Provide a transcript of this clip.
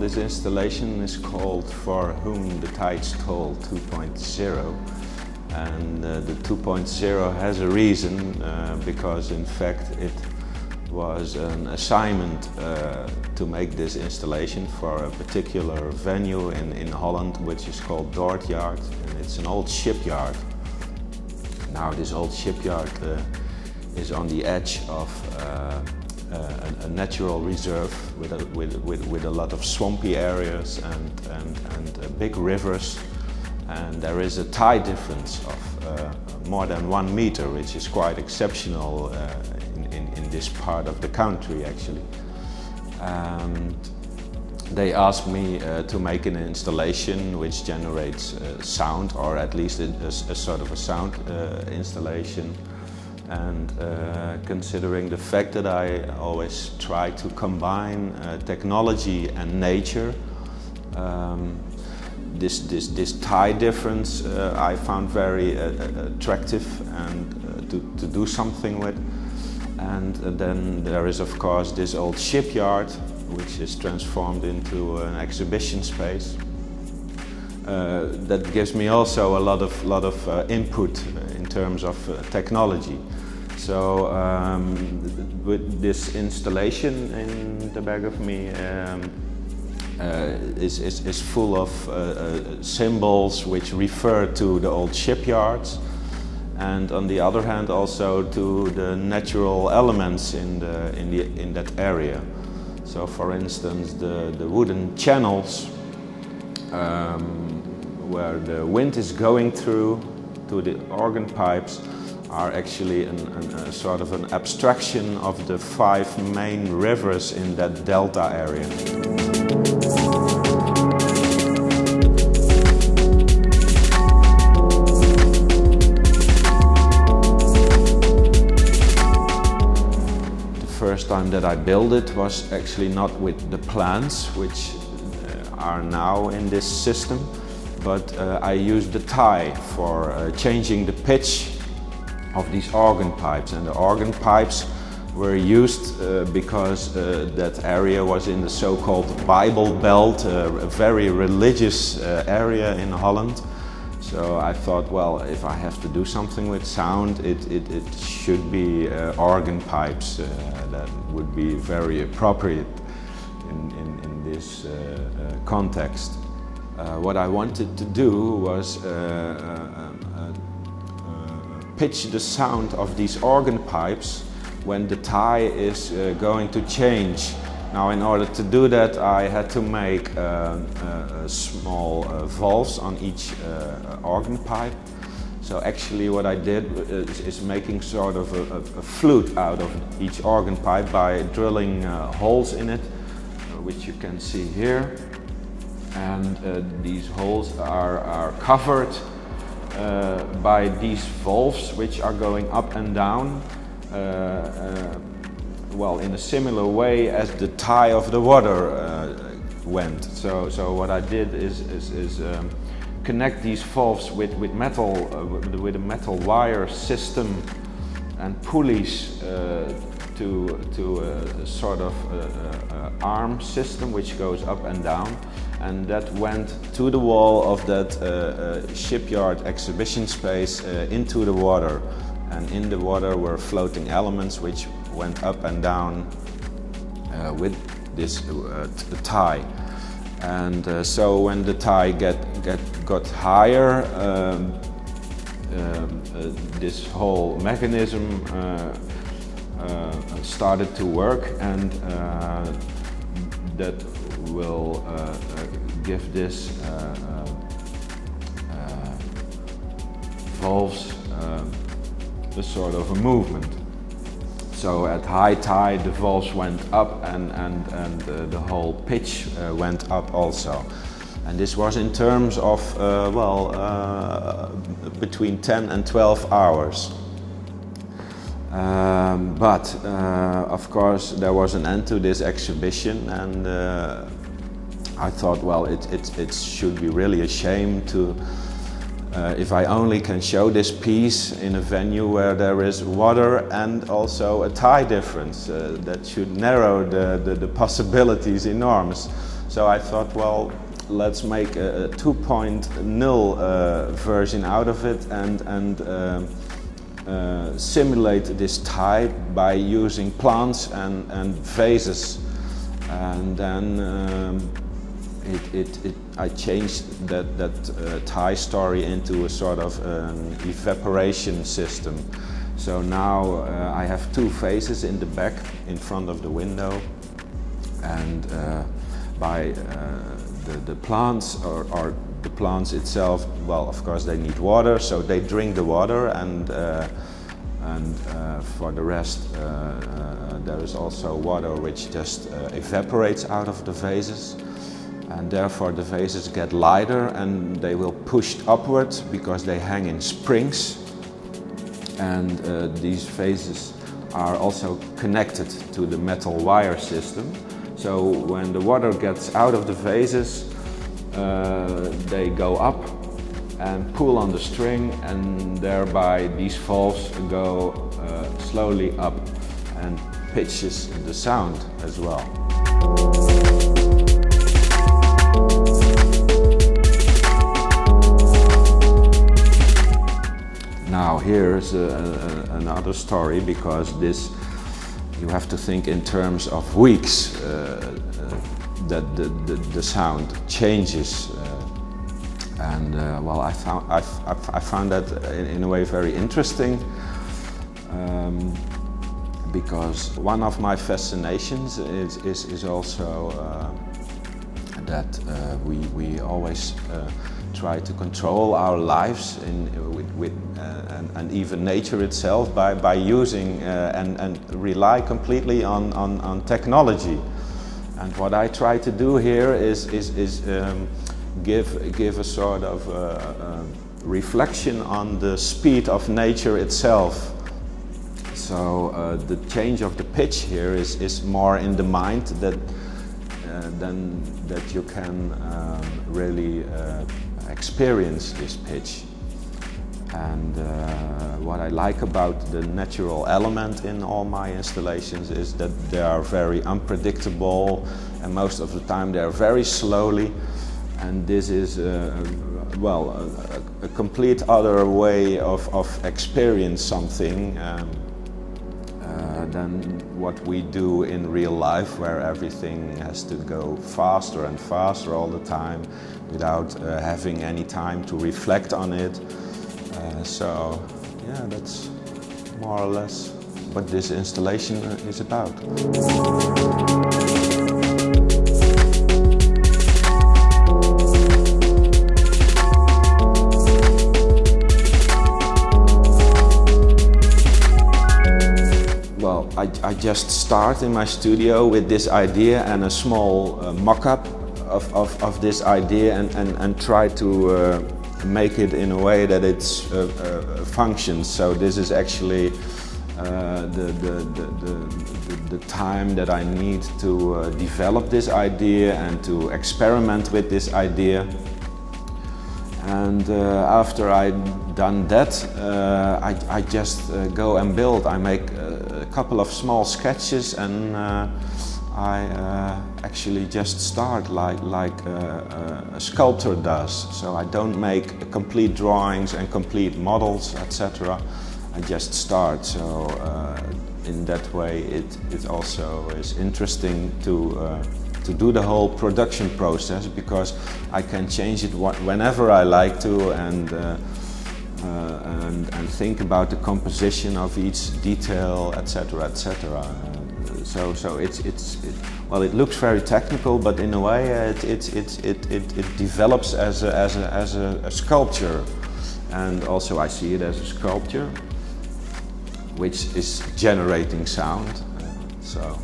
this installation is called For Whom the Tides Toll 2.0, and the 2.0 has a reason, because in fact it was an assignment to make this installation for a particular venue in Holland, which is called DordtYart, and it's an old shipyard. Now this old shipyard is on the edge of a natural reserve with a lot of swampy areas and big rivers, and there is a tide difference of more than 1 meter, which is quite exceptional in this part of the country actually. And they asked me to make an installation which generates sound, or at least a sort of a sound installation. And considering the fact that I always try to combine technology and nature, this tide difference I found very attractive and to do something with. And then there is of course this old shipyard, which is transformed into an exhibition space. That gives me also a lot of input in terms of technology. So with this installation in the back of me is full of symbols which refer to the old shipyards, and on the other hand also to the natural elements in that area. So for instance the wooden channels where the wind is going through to the organ pipes are actually a sort of an abstraction of the 5 main rivers in that delta area. The first time that I built it was actually not with the plans which are now in this system, but I used the tie for changing the pitch of these organ pipes. And the organ pipes were used because that area was in the so-called Bible Belt, a very religious area in Holland. So I thought, well, if I have to do something with sound, it should be organ pipes. That would be very appropriate in this context. What I wanted to do was pitch the sound of these organ pipes when the tie is going to change. Now, in order to do that, I had to make small valves on each organ pipe. So actually what I did is making sort of a flute out of each organ pipe by drilling holes in it, which you can see here. And these holes are covered by these valves, which are going up and down, well, in a similar way as the tie of the water went. So what I did is connect these valves with a metal wire system and pulleys to a sort of arm system which goes up and down, and that went to the wall of that shipyard exhibition space into the water, and in the water were floating elements which went up and down with this tie. And so when the tie got higher, this whole mechanism started to work, and that will give this valves a sort of a movement. So at high tide the valves went up, and the whole pitch went up also. And this was in terms of between 10 and 12 hours. But of course there was an end to this exhibition, and I thought, well, it should be really a shame to if I only can show this piece in a venue where there is water and also a tide difference. That should narrow the possibilities enormous. So I thought, well, let's make a 2.0 version out of it and simulate this type by using plants and vases. And then I changed that tie story into a sort of an evaporation system. So now I have two vases in the back, in front of the window, and by the plants or the plants itself, well, of course they need water, so they drink the water, and for the rest there is also water which just evaporates out of the vases, and therefore the vases get lighter and they will push upwards because they hang in springs, and these vases are also connected to the metal wire system. So when the water gets out of the vases, they go up and pull on the string, and thereby these valves go slowly up and pitches the sound as well. Now here's another story, because this you have to think in terms of weeks that the sound changes, and well, I found that in a way very interesting, because one of my fascinations is also that we always try to control our lives and even nature itself by using and rely completely on technology. And what I try to do here is give a sort of reflection on the speed of nature itself. So the change of the pitch here is more in the mind than that you can really experience this pitch. And what I like about the natural element in all my installations is that they are very unpredictable, and most of the time they are very slowly. And this is well, a complete other way of experience something than what we do in real life, where everything has to go faster and faster all the time without having any time to reflect on it. So yeah, that's more or less what this installation is about. Well, I just start in my studio with this idea and a small mock-up of this idea, and try to make it in a way that it functions. So this is actually the time that I need to develop this idea and to experiment with this idea. And after I've done that, I just go and build. I make a couple of small sketches, and I actually just start like a sculptor does. So I don't make complete drawings and complete models, etc. I just start. So in that way it also is interesting to do the whole production process, because I can change it whenever I like to, and think about the composition of each detail, etc., etc. So well, it looks very technical, but in a way it develops as a sculpture, and also I see it as a sculpture which is generating sound. So.